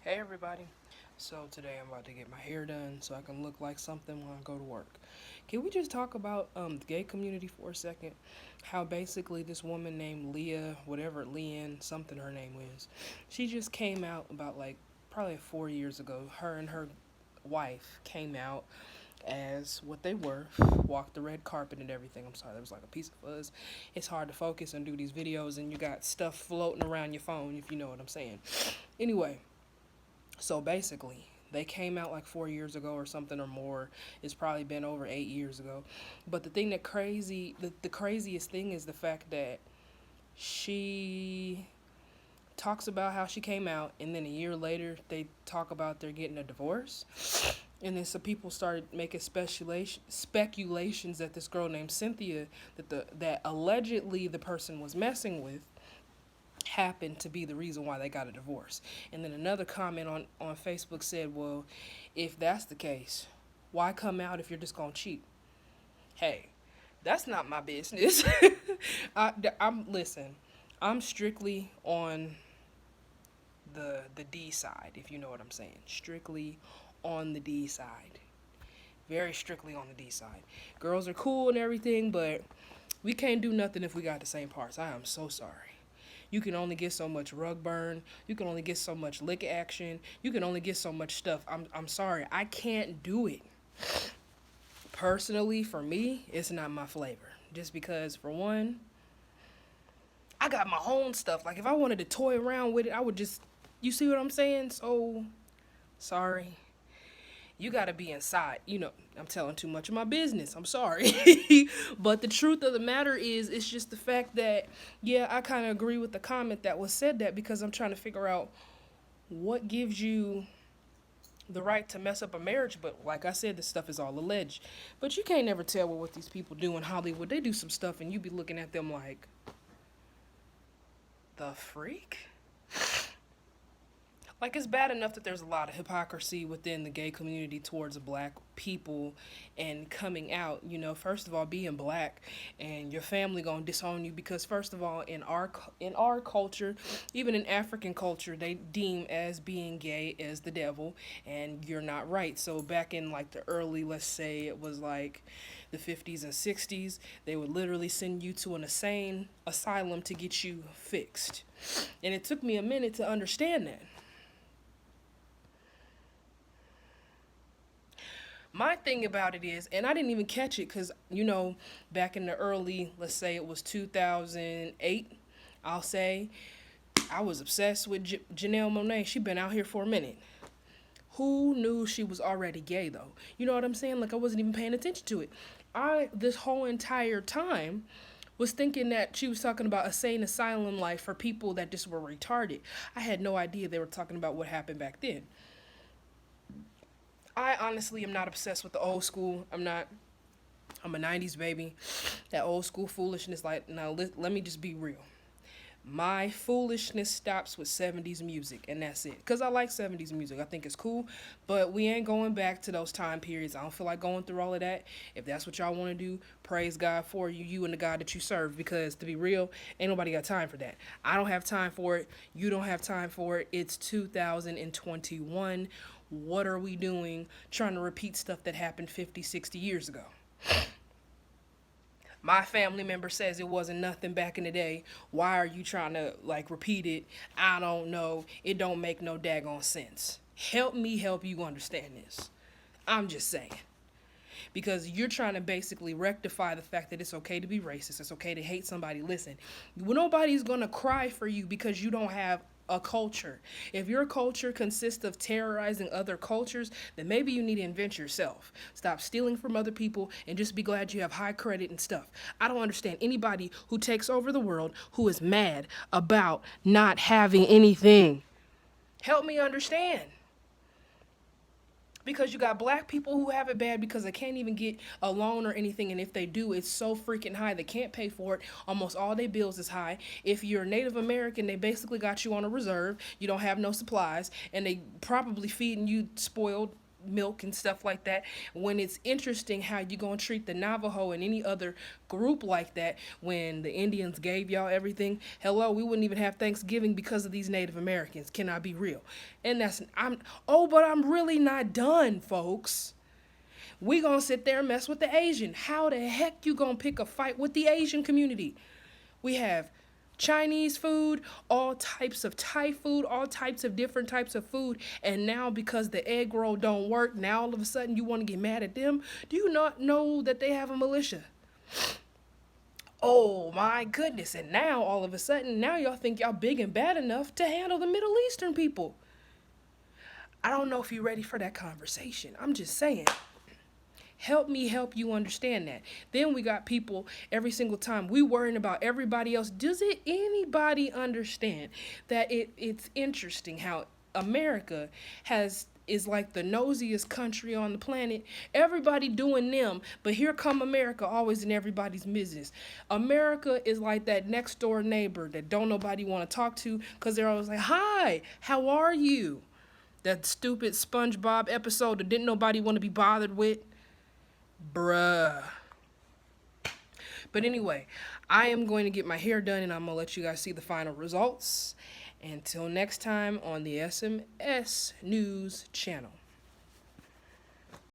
Hey everybody. So today I'm about to get my hair done so I can look like something when I go to work. Can we just talk about the gay community for a second? How basically this woman named Leah, whatever Leanne, something her name is, she just came out about like probably 4 years ago. Her and her wife came out as what they were, walked the red carpet and everything. I'm sorry, there was like a piece of fuzz. It's hard to focus and do these videos and you got stuff floating around your phone if you know what I'm saying. Anyway, so basically, they came out like 4 years ago or something or more. It's probably been over 8 years ago. But the thing that the craziest thing is the fact that she talks about how she came out, and then a year later they talk about they're getting a divorce. And then some people started making speculations that this girl named Cynthia, that allegedly the person was messing with, happened to be the reason why they got a divorce. And then another comment on Facebook said, well, if that's the case, why come out if you're just going to cheat? Hey, that's not my business. Listen, I'm strictly on the D side, if you know what I'm saying. Strictly on the D side. Very strictly on the D side. Girls are cool and everything, but we can't do nothing if we got the same parts. I am so sorry. You can only get so much rug burn. You can only get so much lick action. You can only get so much stuff. I'm sorry. I can't do it. Personally, for me, it's not my flavor. Just because, for one, I got my own stuff. Like, if I wanted to toy around with it, I would just. You see what I'm saying? So, sorry. You gotta be inside. I'm telling too much of my business. I'm sorry. But the truth of the matter is, it's just the fact that, yeah, I kind of agree with the comment that was said that because I'm trying to figure out what gives you the right to mess up a marriage. But like I said, this stuff is all alleged. But you can't never tell what these people do in Hollywood. They do some stuff and you be looking at them like, the freak? Like, it's bad enough that there's a lot of hypocrisy within the gay community towards black people and coming out. First of all, being black and your family gonna disown you because, first of all, in our culture, even in African culture, they deem as being gay as the devil, and you're not right. So back in like the early, let's say it was like the 50s and 60s, they would literally send you to an insane asylum to get you fixed. And it took me a minute to understand that. My thing about it is, and I didn't even catch it because, back in the early, let's say it was 2008, I'll say, I was obsessed with Janelle Monáe. She been out here for a minute. Who knew she was already gay, though? You know what I'm saying? Like, I wasn't even paying attention to it. This whole entire time, was thinking that she was talking about a sane asylum life for people that just were retarded. I had no idea they were talking about what happened back then. I honestly am not obsessed with the old school. I'm not. I'm a 90s baby. That old school foolishness, like, now let me just be real. My foolishness stops with 70s music, and that's it. Because I like 70s music. I think it's cool, but we ain't going back to those time periods. I don't feel like going through all of that. If that's what y'all want to do, praise God for you and the God that you serve. Because to be real, ain't nobody got time for that. I don't have time for it. You don't have time for it. It's 2021. What are we doing trying to repeat stuff that happened 50, 60 years ago? My family member says it wasn't nothing back in the day. Why are you trying to like repeat it? I don't know. It don't make no daggone sense. Help me help you understand this. I'm just saying. Because you're trying to basically rectify the fact that it's okay to be racist. It's okay to hate somebody. Listen, nobody's going to cry for you because you don't have a culture. If your culture consists of terrorizing other cultures, then maybe you need to invent yourself. Stop stealing from other people and just be glad you have high credit and stuff. I don't understand anybody who takes over the world who is mad about not having anything. Help me understand. Because you got black people who have it bad because they can't even get a loan or anything, and if they do, it's so freaking high they can't pay for it. Almost all their bills is high. If you're Native American, they basically got you on a reserve. You don't have no supplies, and they probably feeding you spoiled milk and stuff like that, when it's interesting how you gonna treat the Navajo and any other group like that when the Indians gave y'all everything. Hello, we wouldn't even have Thanksgiving because of these Native Americans. Can I be real? And but I'm really not done, folks. We gonna sit there and mess with the Asian. How the heck you gonna pick a fight with the Asian community? We have Chinese food, all types of Thai food, all types of different types of food. And now because the egg roll don't work, now all of a sudden you want to get mad at them? Do you not know that they have a militia? Oh my goodness. And now all of a sudden, now y'all think y'all big and bad enough to handle the Middle Eastern people. I don't know if you're ready for that conversation. I'm just saying. Help me help you understand that. Then we got people every single time we worrying about everybody else. Does anybody understand that it's interesting how America is like the nosiest country on the planet. Everybody doing them, but here come America always in everybody's business. America is like that next door neighbor that don't nobody want to talk to because they're always like, hi, how are you? That stupid SpongeBob episode that didn't nobody want to be bothered with. Bruh. But anyway, I am going to get my hair done and I'm going to let you guys see the final results. Until next time on the SMS News channel.